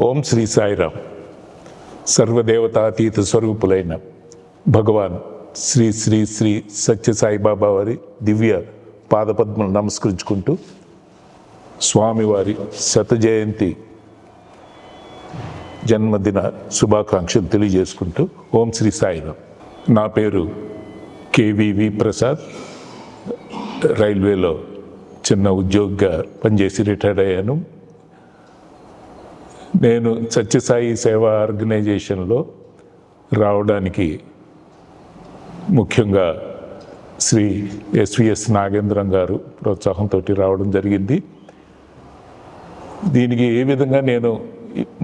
ఓం శ్రీ సాయిరామ్. సర్వదేవతాతీత స్వరూపులైన భగవాన్ శ్రీ శ్రీ శ్రీ సత్య సాయిబాబా వారి దివ్య పాదపద్మలు నమస్కరించుకుంటూ స్వామివారి శత జయంతి జన్మదిన శుభాకాంక్షలు తెలియజేసుకుంటూ ఓం శ్రీ సాయిరామ్. నా పేరు కేవీవి ప్రసాద్. రైల్వేలో చిన్న ఉద్యోగిగా పనిచేసి రిటైర్డ్ అయ్యాను. నేను సత్యసాయి సేవా ఆర్గనైజేషన్లో రావడానికి ముఖ్యంగా శ్రీ ఎస్విఎస్ నాగేంద్రం గారు ప్రోత్సాహంతో రావడం జరిగింది. దీనికి ఏ విధంగా నేను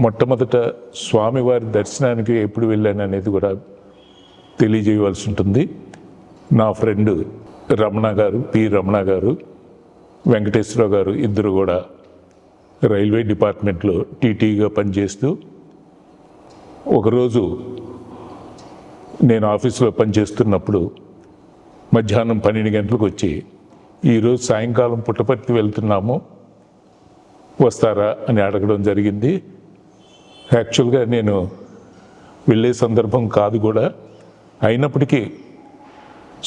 మొట్టమొదట స్వామివారి దర్శనానికి ఎప్పుడు వెళ్ళాను అనేది కూడా తెలియజేయవలసి ఉంటుంది. నా ఫ్రెండ్ రమణ గారు, రమణ గారు, వెంకటేశ్వరరావు గారు ఇద్దరు కూడా రైల్వే డిపార్ట్మెంట్లో టీటీగా పనిచేస్తూ ఒకరోజు నేను ఆఫీసులో పనిచేస్తున్నప్పుడు మధ్యాహ్నం 12 గంటలకు వచ్చి, ఈరోజు సాయంకాలం పుట్టపర్తి వెళ్తున్నాము, వస్తారా అని అడగడం జరిగింది. యాక్చువల్గా నేను వెళ్ళే సందర్భం కాదు కూడా, అయినప్పటికీ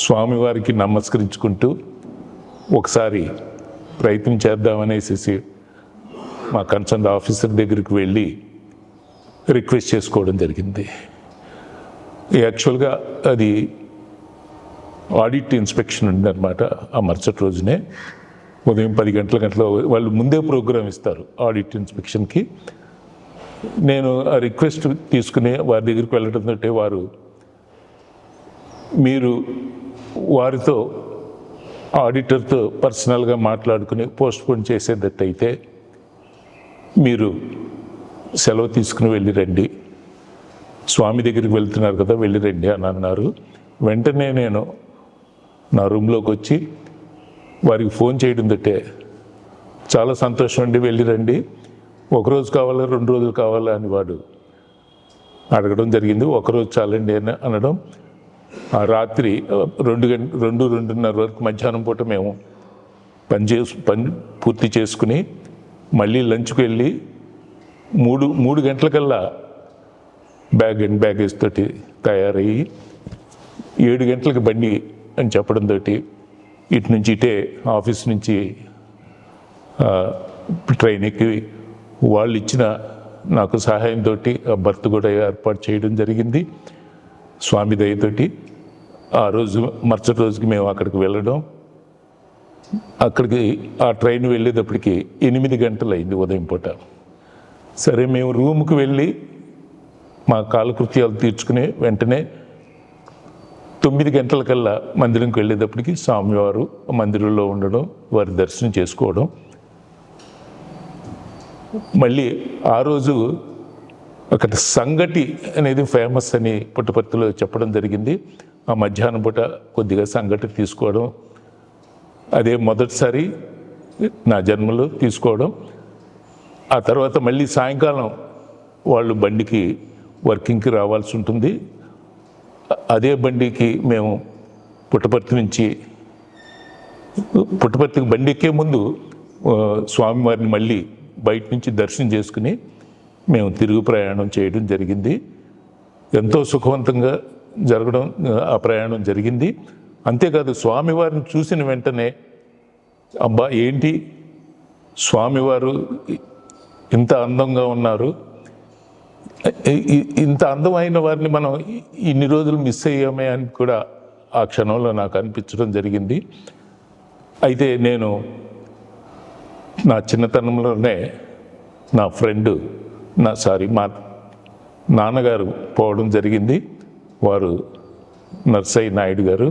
స్వామివారికి నమస్కరించుకుంటూ ఒకసారి ప్రయత్నం చేద్దామనేసి మా కన్సర్న్ ఆఫీసర్ దగ్గరికి వెళ్ళి రిక్వెస్ట్ చేసుకోవడం జరిగింది. యాక్చువల్గా అది ఆడిట్ ఇన్స్పెక్షన్ ఉందన్నమాట. ఆ మరుసటి రోజునే ఉదయం 10 గంటల వాళ్ళు ముందే ప్రోగ్రామ్ ఇస్తారు ఆడిట్ ఇన్స్పెక్షన్కి. నేను ఆ రిక్వెస్ట్ తీసుకుని వారి దగ్గరికి వెళ్ళడంతో వారు, మీరు వారితో ఆడిటర్తో పర్సనల్గా మాట్లాడుకుని పోస్ట్పోన్ చేసేటట్టయితే మీరు సెలవు తీసుకుని వెళ్ళి రండి, స్వామి దగ్గరికి వెళ్తున్నారు కదా వెళ్ళి రండి అని అన్నారు. వెంటనే నేను నా రూమ్లోకి వచ్చి వారికి ఫోన్ చేయడం తట్టే, చాలా సంతోషం అండి, వెళ్ళి రండి, ఒకరోజు కావాలా 2 రోజులు కావాలా అని వాడు అడగడం జరిగింది. ఒకరోజు చాలండి అని అనడం. ఆ రాత్రి 2-2:30 వరకు మధ్యాహ్నం పూట మేము పని పూర్తి చేసుకుని మళ్ళీ లంచ్కి వెళ్ళి 3 గంటలకల్లా బ్యాగ్ అండ్ బ్యాగేజ్ తోటి తయారయ్యి 7 గంటలకు బండి అని చెప్పడంతో ఇటు నుంచి ఇటే ఆఫీస్ నుంచి ట్రైన్ ఎక్కి వాళ్ళు ఇచ్చిన నాకు సహాయంతో ఆ బర్త్ కూడా ఏర్పాటు చేయడం జరిగింది స్వామి దయతోటి. ఆ రోజు మరుసటి రోజుకి మేము అక్కడికి వెళ్ళడం, అక్కడికి ఆ ట్రైన్ వెళ్ళేటప్పటికి 8 గంటలు అయింది ఉదయం పూట. సరే, మేము రూమ్కి వెళ్ళి మా కాలకృత్యాలు తీర్చుకుని వెంటనే 9 గంటలకల్లా మందిరంకి వెళ్ళేటప్పటికి స్వామివారు మందిరంలో ఉండడం, వారి దర్శనం చేసుకోవడం. మళ్ళీ ఆ రోజు అక్కడ సంగటి అనేది ఫేమస్ అని పుట్టపర్తిలో చెప్పడం జరిగింది. ఆ మధ్యాహ్నం పూట కొద్దిగా సంగటి తీసుకోవడం, అదే మొదటిసారి నా జన్మలో తీసుకోవడం. ఆ తర్వాత మళ్ళీ సాయంకాలం వాళ్ళు బండికి వర్కింగ్కి రావాల్సి ఉంటుంది. అదే బండికి మేము పుట్టపర్తికి బండి ఎక్కే ముందు స్వామివారిని మళ్ళీ బయట నుంచి దర్శనం చేసుకుని మేము తిరుగు ప్రయాణం చేయడం జరిగింది. ఎంతో సుఖవంతంగా జరగడం ఆ ప్రయాణం జరిగింది. అంతేకాదు, స్వామివారిని చూసిన వెంటనే, అబ్బా ఏంటి స్వామివారు ఇంత అందంగా ఉన్నారు, ఇంత అందమైన వారిని మనం ఇన్ని రోజులు మిస్ అయ్యామే అని కూడా ఆ క్షణంలో నాకు అనిపించడం జరిగింది. అయితే నేను నా చిన్నతనంలోనే నా ఫ్రెండ్ మా నాన్నగారు పోవడం జరిగింది. వారు నర్సయ్య నాయుడు గారు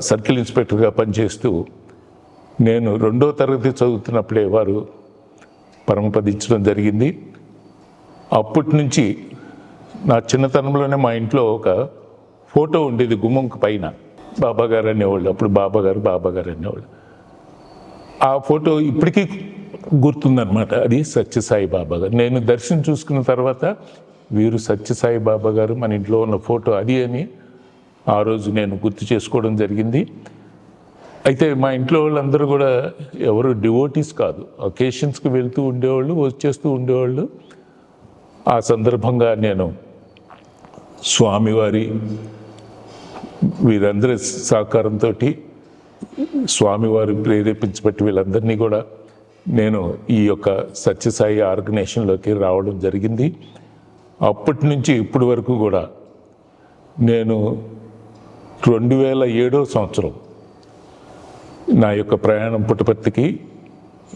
సర్కిల్ ఇన్స్పెక్టర్గా పనిచేస్తూ, నేను 2వ తరగతి చదువుతున్నప్పుడే వారు పరమపదించడం జరిగింది. అప్పటి నుంచి నా చిన్నతనంలోనే మా ఇంట్లో ఒక ఫోటో ఉండేది గుమ్మంకు పైన, బాబాగారు అనేవాళ్ళు. అప్పుడు బాబాగారు అనేవాళ్ళు. ఆ ఫోటో ఇప్పటికీ గుర్తుందనమాట. అది సత్యసాయి బాబా గారు. నేను దర్శనం చూసుకున్న తర్వాత, వీరు సత్యసాయి బాబా గారు మన ఇంట్లో ఉన్న ఫోటో అది అని ఆ రోజు నేను గుర్తు చేసుకోవడం జరిగింది. అయితే మా ఇంట్లో వాళ్ళందరూ కూడా ఎవరు డివోటీస్ కాదు, అకేషన్స్కి వెళ్తూ ఉండేవాళ్ళు, వచ్చేస్తూ ఉండేవాళ్ళు. ఆ సందర్భంగా నేను స్వామివారి వీరందరి సహకారంతో స్వామివారు ప్రేరేపించబట్టి వీళ్ళందరినీ కూడా నేను ఈ యొక్క సత్యసాయి ఆర్గనైజేషన్లోకి రావడం జరిగింది. అప్పటి నుంచి ఇప్పటి వరకు కూడా నేను 2007 సంవత్సరం నా యొక్క ప్రయాణం పుట్టపర్తికి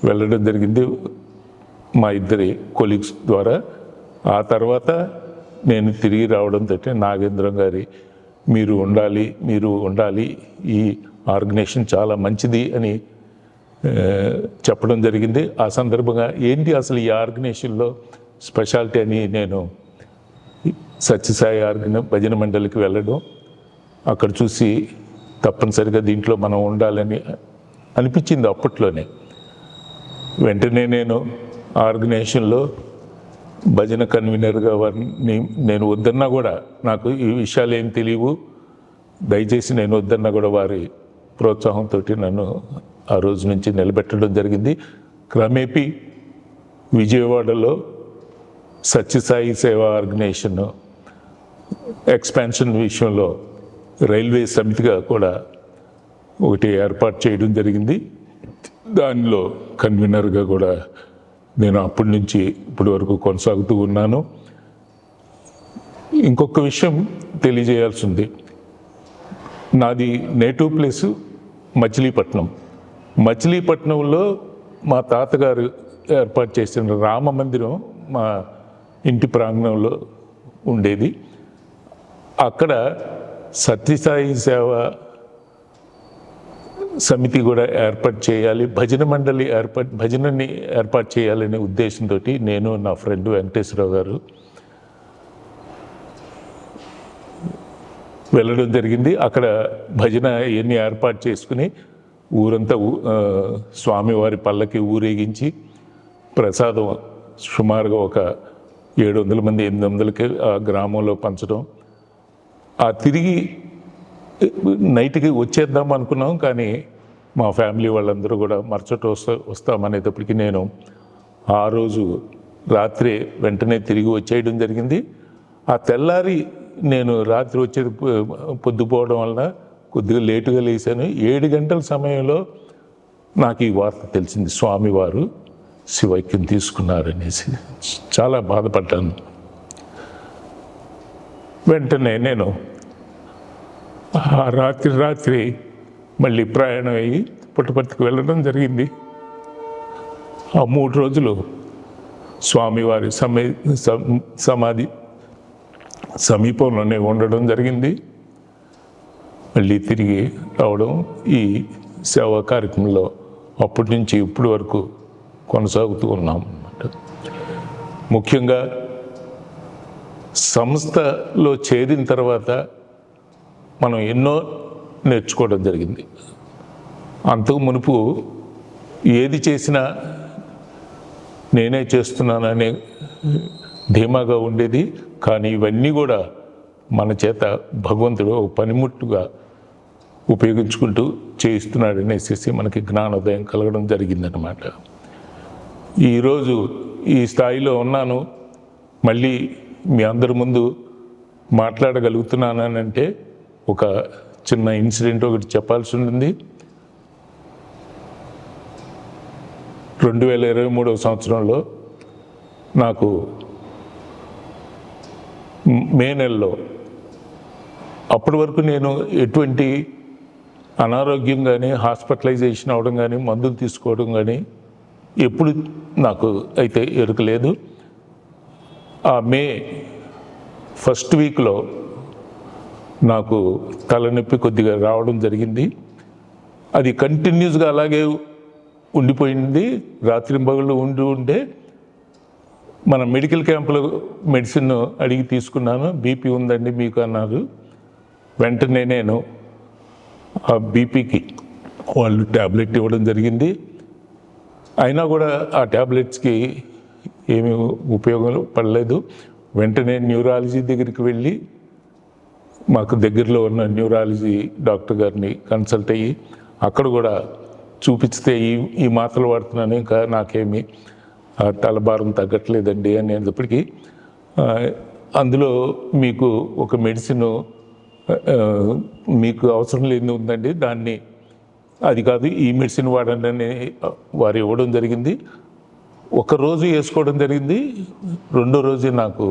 వెళ్ళడం జరిగింది మా ఇద్దరి కొలీగ్స్ ద్వారా. ఆ తర్వాత నేను తిరిగి రావడంతో నాగేంద్రం గారి మీరు ఉండాలి ఈ ఆర్గనైజేషన్ చాలా మంచిది అని చెప్పడం జరిగింది. ఆ సందర్భంగా ఏంటి అసలు ఈ ఆర్గనైజేషన్లో స్పెషాలిటీ అని నేను సత్యసాయి భజన మండలికి వెళ్ళడం, అక్కడ చూసి తప్పనిసరిగా దీంట్లో మనం ఉండాలని అనిపించింది అప్పట్లోనే. వెంటనే నేను ఆర్గనైజేషన్లో భజన కన్వీనర్గా వారిని నేను వద్దన్నా కూడా, నాకు ఈ విషయాలు ఏం తెలియవు, దయచేసి నేను వద్దన్నా కూడా వారి ప్రోత్సాహంతో నన్ను ఆ రోజు నుంచి నిలబెట్టడం జరిగింది. క్రమేపీ విజయవాడలో సత్యసాయి సేవా ఆర్గనైజేషన్ ఎక్స్పాన్షన్ విషయంలో రైల్వే సమితిగా కూడా ఒకటి ఏర్పాటు చేయడం జరిగింది. దానిలో కన్వీనర్గా కూడా నేను అప్పటి నుంచి ఇప్పటి వరకు కొనసాగుతూ ఉన్నాను. ఇంకొక విషయం తెలియజేయాల్సి ఉంది. నాది నేటివ్ ప్లేసు మచిలీపట్నంలో మా తాతగారు ఏర్పాటు చేసిన రామ మందిరం మా ఇంటి ప్రాంగణంలో ఉండేది. అక్కడ సత్యసాయి సేవ సమితి కూడా ఏర్పాటు చేయాలి, భజనని ఏర్పాటు చేయాలనే ఉద్దేశంతో నేను నా ఫ్రెండ్ వెంకటేశ్వరరావు గారు వెళ్ళడం జరిగింది. అక్కడ భజన ఇవన్నీ ఏర్పాటు చేసుకుని ఊరంతా స్వామివారి పల్లకి ఊరేగించి ప్రసాదం సుమారుగా ఒక 700 మంది 800కి ఆ గ్రామంలో పంచడం. ఆ తిరిగి నైట్కి వచ్చేద్దాం అనుకున్నాం, కానీ మా ఫ్యామిలీ వాళ్ళందరూ కూడా మరుసటి వస్తామనేటప్పటికి నేను ఆ రోజు రాత్రి వెంటనే తిరిగి వచ్చేయడం జరిగింది. ఆ తెల్లారి నేను రాత్రి వచ్చేది పొద్దుపోవడం వలన కొద్దిగా లేటుగా లేచాను. 7 గంటల సమయంలో నాకు ఈ వార్త తెలిసింది, స్వామివారు శివైక్యం తీసుకున్నారనేసి. చాలా బాధపడ్డాను. వెంటనే నేను ఆ రాత్రి మళ్ళీ ప్రయాణం అయ్యి పుట్టపర్తికి వెళ్ళడం జరిగింది. ఆ 3 రోజులు స్వామివారి సమాధి సమీపంలోనే ఉండడం జరిగింది. మళ్ళీ తిరిగి రావడం ఈ సేవా కార్యక్రమంలో అప్పటి నుంచి ఇప్పటి వరకు కొనసాగుతూ ఉన్నాం అన్నమాట. ముఖ్యంగా సంస్థలో చేరిన తర్వాత మనం ఎన్నో నేర్చుకోవడం జరిగింది. అంతకు మునుపు ఏది చేసినా నేనే చేస్తున్నాననే ధీమాగా ఉండేది. కానీ ఇవన్నీ కూడా మన చేత భగవంతుడు ఒక పనిముట్టుగా ఉపయోగించుకుంటూ చేయిస్తున్నాడు అనేసి మనకి జ్ఞానోదయం కలగడం జరిగిందనమాట. ఈరోజు ఈ స్థాయిలో ఉన్నాను, మళ్ళీ మీ అందరి ముందు మాట్లాడగలుగుతున్నానంటే ఒక చిన్న ఇన్సిడెంట్ ఒకటి చెప్పాల్సి ఉంటుంది. 2023 సంవత్సరంలో నాకు మే నెలలో, అప్పటి వరకు నేను ఎటువంటి అనారోగ్యం కానీ హాస్పిటలైజేషన్ అవడం కానీ మందులు తీసుకోవడం కానీ ఎప్పుడు నాకు అయితే ఎరుకలేదు. ఆ మే ఫస్ట్ వీక్లో నాకు తలనొప్పి కొద్దిగా రావడం జరిగింది. అది కంటిన్యూస్గా అలాగే ఉండిపోయింది. రాత్రింబగళ్ళు ఉండే మన మెడికల్ క్యాంపులో మెడిసిన్ అడిగి తీసుకున్నాను. బీపీ ఉందండి మీకు అన్నారు. వెంటనే నేను ఆ బీపీకి వాళ్ళు ట్యాబ్లెట్ ఇవ్వడం జరిగింది. అయినా కూడా ఆ ట్యాబ్లెట్స్కి ఏమీ ఉపయోగం పడలేదు. వెంటనే న్యూరాలజీ దగ్గరికి వెళ్ళి మాకు దగ్గరలో ఉన్న న్యూరాలజీ డాక్టర్ గారిని కన్సల్ట్ అయ్యి అక్కడ కూడా చూపిస్తే ఈ మాత్రలు వాడుతున్నాను, ఇంకా నాకేమీ తలభారం తగ్గట్లేదండి అనేటప్పటికీ అందులో మీకు ఒక మెడిసిన్ మీకు అవసరం లేని ఉందండి, దాన్ని అది కాదు ఈ మెడిసిన్ వాడండి అని వారు ఇవ్వడం జరిగింది. ఒకరోజు వేసుకోవడం జరిగింది. రెండో రోజు నాకు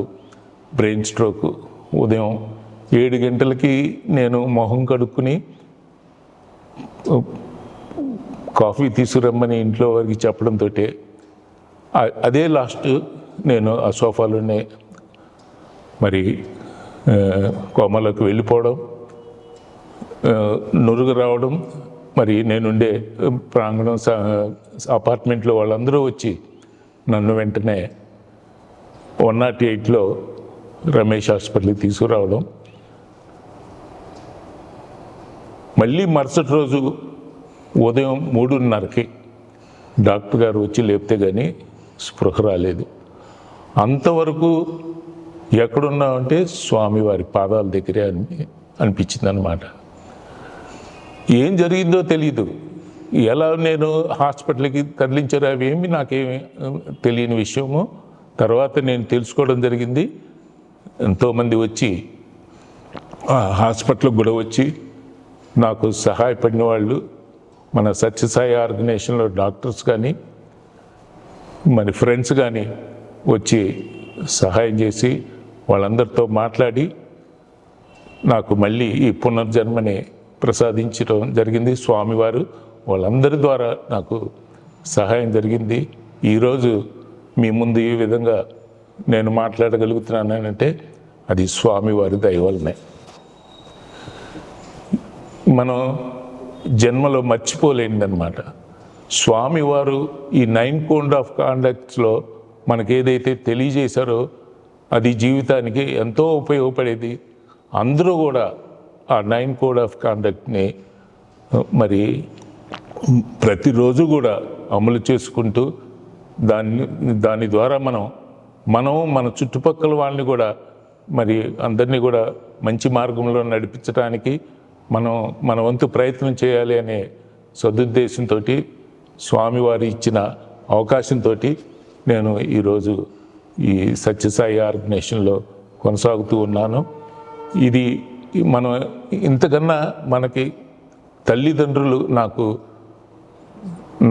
బ్రెయిన్ స్ట్రోక్. ఉదయం 7 గంటలకి నేను మొహం కడుక్కుని కాఫీ తీసుకురమ్మని ఇంట్లో వారికి చెప్పడంతో అదే లాస్ట్ నేను ఆ సోఫాలోనే మరి కోమలోకి వెళ్ళిపోవడం, నురుగు రావడం. మరి నేనుండే ప్రాంగణం అపార్ట్మెంట్లో వాళ్ళందరూ వచ్చి నన్ను వెంటనే 108లో రమేష్ హాస్పిటల్కి తీసుకురావడం. మళ్ళీ మరుసటి రోజు ఉదయం 3:30కి డాక్టర్ గారు వచ్చి లేపితే కానీ స్పృహ రాలేదు. అంతవరకు ఎక్కడున్నామంటే స్వామివారి పాదాల దగ్గరే అనిపించింది అన్నమాట. ఏం జరిగిందో తెలీదు, ఎలా నేను హాస్పిటల్కి తరలించారు అవేమి నాకేమి తెలియని విషయము. తర్వాత నేను తెలుసుకోవడం జరిగింది. ఎంతోమంది వచ్చి హాస్పిటల్కి కూడా వచ్చి నాకు సహాయపడిన వాళ్ళు మన సత్యసాయి ఆర్గనైజేషన్లో డాక్టర్స్ కానీ మరి ఫ్రెండ్స్ కానీ వచ్చి సహాయం చేసి వాళ్ళందరితో మాట్లాడి నాకు మళ్ళీ ఈ పునర్జన్మని ప్రసాదించడం జరిగింది. స్వామివారు వాళ్ళందరి ద్వారా నాకు సహాయం జరిగింది. ఈరోజు మీ ముందు ఈ విధంగా నేను మాట్లాడగలుగుతున్నానంటే అది స్వామివారి దయ వల్లనే. మనం జన్మలో మర్చిపోలేనిదన్నమాట. స్వామివారు ఈ 9 కోడ్ ఆఫ్ కాండక్ట్స్లో మనకి ఏదైతే తెలియజేశారో అది జీవితానికి ఎంతో ఉపయోగపడేది. అందరూ కూడా ఆ 9 కోడ్ ఆఫ్ కాండక్ట్ని మరి ప్రతిరోజు కూడా అమలు చేసుకుంటూ దాని ద్వారా మనం మన చుట్టుపక్కల వాళ్ళని కూడా మరి అందరినీ కూడా మంచి మార్గంలో నడిపించడానికి మన వంతు ప్రయత్నం చేయాలి అనే సదుద్దేశంతో స్వామివారి ఇచ్చిన అవకాశంతో నేను ఈరోజు ఈ సత్యసాయి ఆర్గనైజేషన్లో కొనసాగుతూ ఉన్నాను. ఇది మనం ఇంతకన్నా మనకి తల్లిదండ్రులు నాకు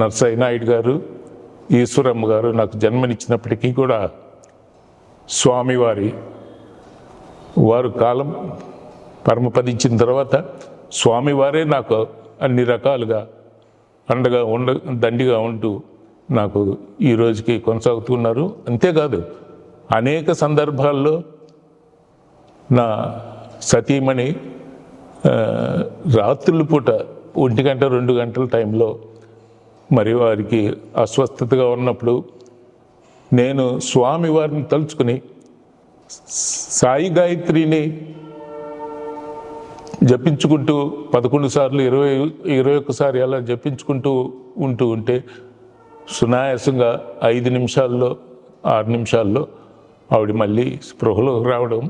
నర్సయ్య నాయుడు గారు, ఈశ్వరమ్మ గారు నాకు జన్మనిచ్చినప్పటికీ కూడా వారు కాలం పరమపదించిన తర్వాత స్వామివారే నాకు అన్ని రకాలుగా అండగా దండిగా ఉంటూ నాకు ఈ రోజుకి కొనసాగుతున్నారు. అంతేకాదు అనేక సందర్భాల్లో నా సతీమణి రాత్రుల పూట 1 గంట 2 గంటల టైంలో మరి వారికి అస్వస్థతగా ఉన్నప్పుడు నేను స్వామివారిని తలుచుకుని సాయి గాయత్రిని జపించుకుంటూ 11 సార్లు 21 సారి అలా జపించుకుంటూ ఉంటే సునాయాసంగా 5 నిమిషాల్లో 6 నిమిషాల్లో ఆవిడ మళ్ళీ స్పృహలోకి రావడం